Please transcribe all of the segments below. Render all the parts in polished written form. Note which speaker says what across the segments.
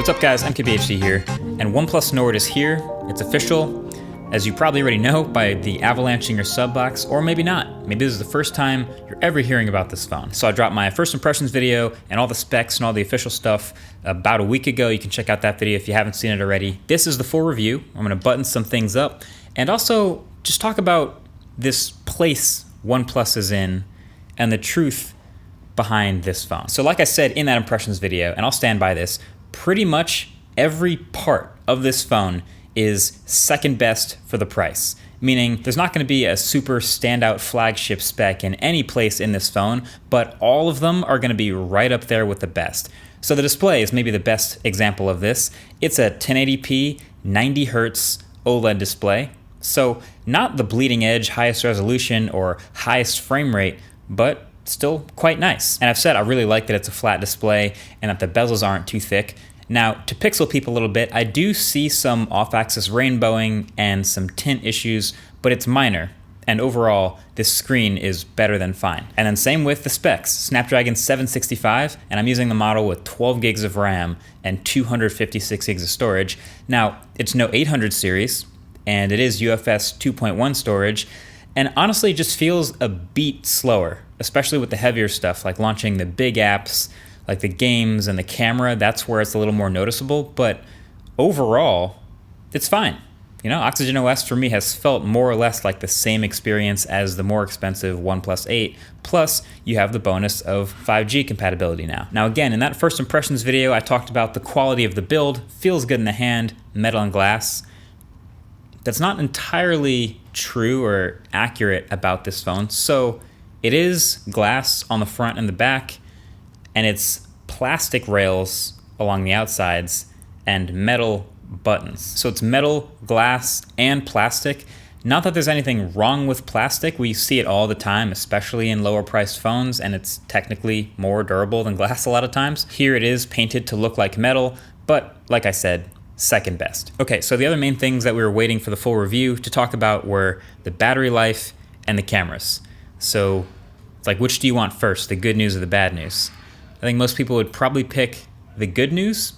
Speaker 1: What's up guys, I'm KBHD here, and OnePlus Nord is here. It's official, as you probably already know by the avalanche in your sub box, or maybe not. Maybe this is the first time you're ever hearing about this phone. So I dropped my first impressions video and all the specs and all the official stuff about a week ago. You can check out that video if you haven't seen it already. This is the full review. I'm gonna button some things up and also just talk about this place OnePlus is in and the truth behind this phone. So like I said in that impressions video, and I'll stand by this, pretty much every part of this phone is second best for the price. Meaning there's not gonna be a super standout flagship spec in any place in this phone, but all of them are gonna be right up there with the best. So the display is maybe the best example of this. It's a 1080p, 90 Hertz OLED display. So not the bleeding edge, highest resolution or highest frame rate, but still quite nice. And I've said I really like that it's a flat display and that the bezels aren't too thick. Now, to pixel peep a little bit, I do see some off-axis rainbowing and some tint issues, but it's minor. And overall, this screen is better than fine. And then same with the specs. Snapdragon 765, and I'm using the model with 12 gigs of RAM and 256 gigs of storage. Now, it's no 800 series, and it is UFS 2.1 storage, and honestly, it just feels a beat slower, especially with the heavier stuff, like launching the big apps, like the games and the camera. That's where it's a little more noticeable, but overall, it's fine. You know, Oxygen OS for me has felt more or less like the same experience as the more expensive OnePlus 8, plus you have the bonus of 5G compatibility now. Now again, in that first impressions video, I talked about the quality of the build, feels good in the hand, metal and glass. That's not entirely true or accurate about this phone. So it is glass on the front and the back, and it's plastic rails along the outsides and metal buttons. So it's metal, glass, and plastic. Not that there's anything wrong with plastic. We see it all the time, especially in lower priced phones, and it's technically more durable than glass a lot of times. Here it is painted to look like metal, but like I said, second best. Okay, so the other main things that we were waiting for the full review to talk about were the battery life and the cameras. So it's like, which do you want first, the good news or the bad news? I think most people would probably pick the good news,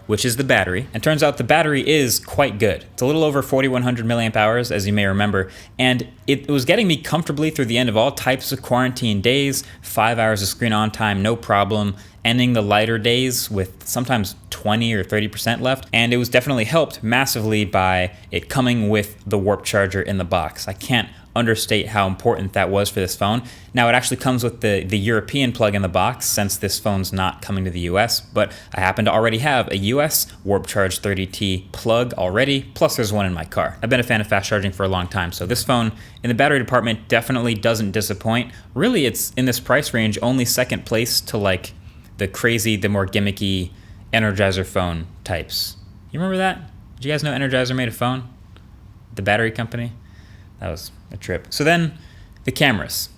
Speaker 1: which is the battery. And turns out the battery is quite good. It's a little over 4,100 milliamp hours, as you may remember, and it was getting me comfortably through the end of all types of quarantine days, 5 hours of screen on time, no problem, ending the lighter days with sometimes 20 or 30% left. And it was definitely helped massively by it coming with the warp charger in the box. I can't understate how important that was for this phone. Now it actually comes with the European plug in the box since this phone's not coming to the US, but I happen to already have a US Warp Charge 30T plug already, plus there's one in my car. I've been a fan of fast charging for a long time, so this phone in the battery department definitely doesn't disappoint. Really, it's in this price range only second place to like the crazy, the more gimmicky Energizer phone types. You remember that? Did you guys know Energizer made a phone? The battery company? That was a trip. So then the cameras,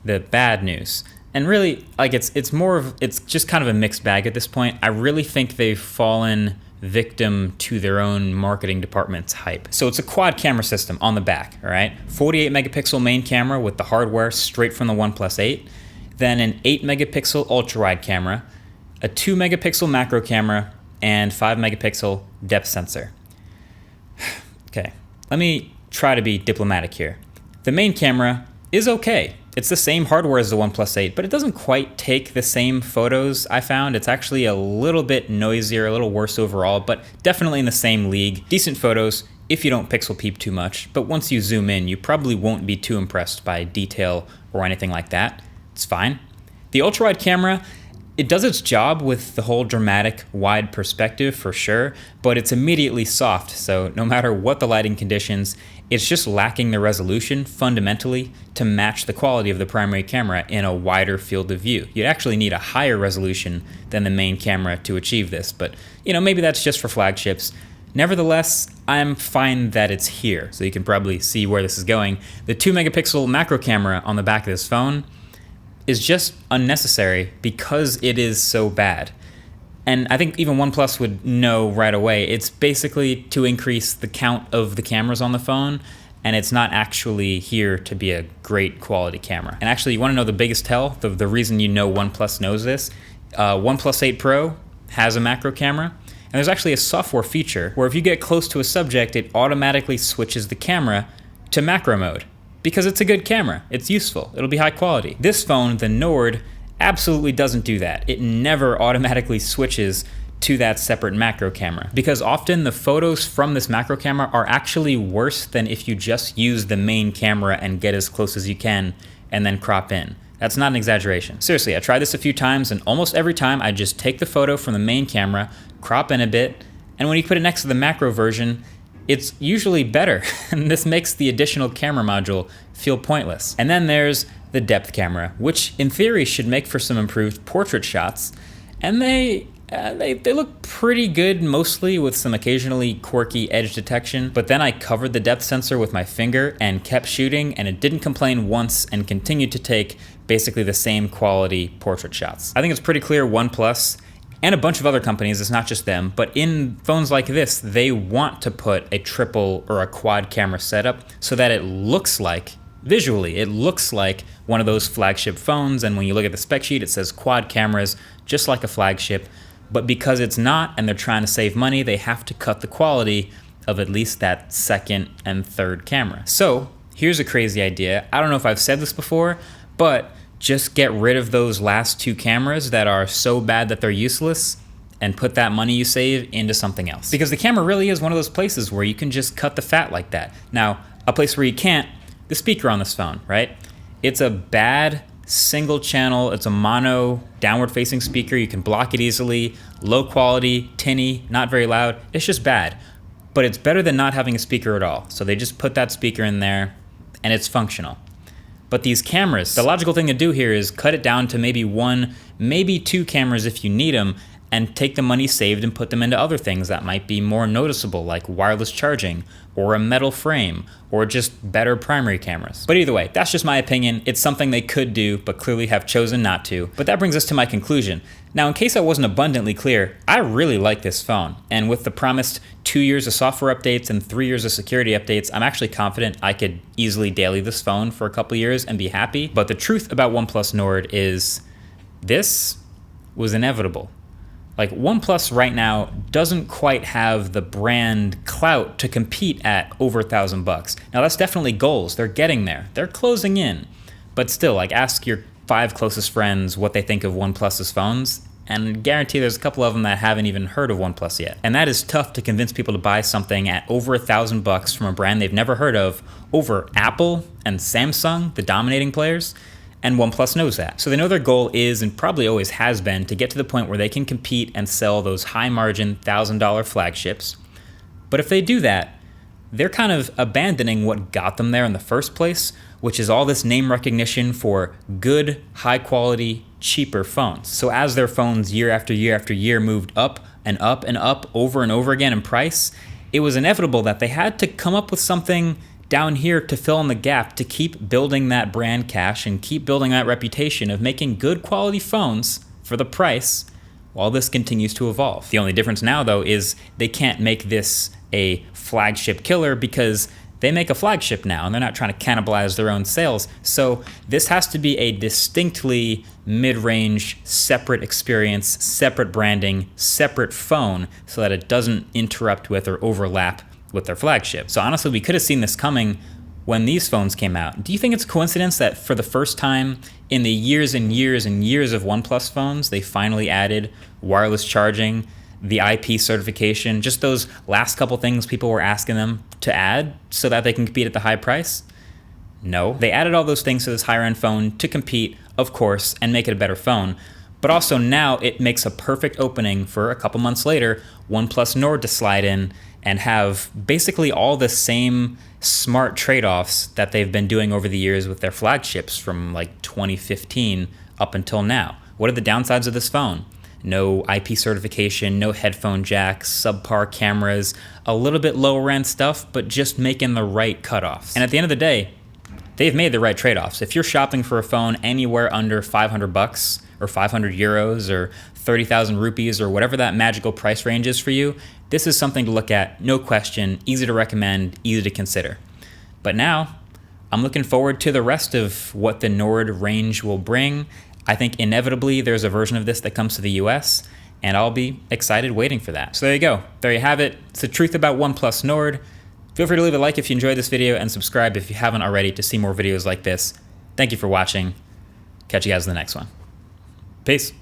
Speaker 1: the bad news. And really, like it's just kind of a mixed bag at this point. I really think they've fallen victim to their own marketing department's hype. So it's a quad camera system on the back, all right? 48 megapixel main camera with the hardware straight from the OnePlus 8. Then an 8 megapixel ultra wide camera, a 2 megapixel macro camera, and 5 megapixel depth sensor. Okay, let me try to be diplomatic here. The main camera is okay. It's the same hardware as the OnePlus 8, but it doesn't quite take the same photos I found. It's actually a little bit noisier, a little worse overall, but definitely in the same league. Decent photos if you don't pixel peep too much, but once you zoom in, you probably won't be too impressed by detail or anything like that. It's fine. The ultra-wide camera, it does its job with the whole dramatic wide perspective for sure, but it's immediately soft, so no matter what the lighting conditions, it's just lacking the resolution fundamentally to match the quality of the primary camera in a wider field of view. You'd actually need a higher resolution than the main camera to achieve this, but you know, maybe that's just for flagships. Nevertheless, I'm fine that it's here, so you can probably see where this is going. The 2 megapixel macro camera on the back of this phone is just unnecessary because it is so bad. And I think even OnePlus would know right away, it's basically to increase the count of the cameras on the phone, and it's not actually here to be a great quality camera. And actually, you wanna know the biggest tell, the reason you know OnePlus knows this? OnePlus 8 Pro has a macro camera, And there's actually a software feature where if you get close to a subject, it automatically switches the camera to macro mode. Because it's a good camera, it's useful, it'll be high quality. This phone, the Nord, absolutely doesn't do that. It never automatically switches to that separate macro camera. Because often the photos from this macro camera are actually worse than if you just use the main camera and get as close as you can and then crop in. That's not an exaggeration. Seriously, I tried this a few times and almost every time I just take the photo from the main camera, crop in a bit, and when you put it next to the macro version, it's usually better. And this makes the additional camera module feel pointless. And then there's the depth camera, which in theory should make for some improved portrait shots. And they look pretty good, mostly with some occasionally quirky edge detection. But then I covered the depth sensor with my finger and kept shooting, and it didn't complain once and continued to take basically the same quality portrait shots. I think it's pretty clear OnePlus and a bunch of other companies, it's not just them, but in phones like this, they want to put a triple or a quad camera setup so that it looks like, visually, it looks like one of those flagship phones. And when you look at the spec sheet, it says quad cameras, just like a flagship. But because it's not, and they're trying to save money, they have to cut the quality of at least that second and third camera. So here's a crazy idea. I don't know if I've said this before, but just get rid of those last two cameras that are so bad that they're useless and put that money you save into something else. Because the camera really is one of those places where you can just cut the fat like that. Now, a place where you can't, the speaker on this phone, right? It's a bad single channel, it's a mono downward facing speaker. You can block it easily, low quality, tinny, not very loud. It's just bad, but it's better than not having a speaker at all. So they just put that speaker in there and it's functional. But these cameras, the logical thing to do here is cut it down to maybe one, maybe two cameras if you need them, and take the money saved and put them into other things that might be more noticeable, like wireless charging, or a metal frame, or just better primary cameras. But either way, that's just my opinion. It's something they could do, but clearly have chosen not to. But that brings us to my conclusion. Now, in case I wasn't abundantly clear, I really like this phone. And with the promised 2 years of software updates and 3 years of security updates, I'm actually confident I could easily daily this phone for a couple years and be happy. But the truth about OnePlus Nord is this was inevitable. Like, OnePlus right now doesn't quite have the brand clout to compete at over $1,000. Now, that's definitely goals. They're getting there. They're closing in. But still, like, ask your 5 closest friends what they think of OnePlus's phones, and guarantee there's a couple of them that haven't even heard of OnePlus yet. And that is tough to convince people to buy something at over $1,000 from a brand they've never heard of over Apple and Samsung, the dominating players. And OnePlus knows that. So they know their goal is, and probably always has been, to get to the point where they can compete and sell those high-margin $1,000 flagships. But if they do that, they're kind of abandoning what got them there in the first place, which is all this name recognition for good, high-quality, cheaper phones. So as their phones year after year after year moved up and up and up over and over again in price, it was inevitable that they had to come up with something down here to fill in the gap, to keep building that brand cash and keep building that reputation of making good quality phones for the price while this continues to evolve. The only difference now, though, is they can't make this a flagship killer because they make a flagship now and they're not trying to cannibalize their own sales. So this has to be a distinctly mid-range, separate experience, separate branding, separate phone so that it doesn't interrupt with or overlap with their flagship. So honestly, we could have seen this coming when these phones came out. Do you think it's a coincidence that for the first time in the years and years and years of OnePlus phones, they finally added wireless charging, the IP certification, just those last couple things people were asking them to add so that they can compete at the high price? No, they added all those things to this higher end phone to compete, of course, and make it a better phone. But also now it makes a perfect opening for a couple months later, OnePlus Nord to slide in and have basically all the same smart trade-offs that they've been doing over the years with their flagships from like 2015 up until now. What are the downsides of this phone? No IP certification, no headphone jacks, subpar cameras, a little bit lower end stuff, but just making the right cutoffs. And at the end of the day, they've made the right trade-offs. If you're shopping for a phone anywhere under $500 or 500 euros or 30,000 rupees or whatever that magical price range is for you, this is something to look at, no question, easy to recommend, easy to consider. But now, I'm looking forward to the rest of what the Nord range will bring. I think inevitably there's a version of this that comes to the US, and I'll be excited waiting for that. So there you go. There you have it. It's the truth about OnePlus Nord. Feel free to leave a like if you enjoyed this video and subscribe if you haven't already to see more videos like this. Thank you for watching. Catch you guys in the next one. Peace.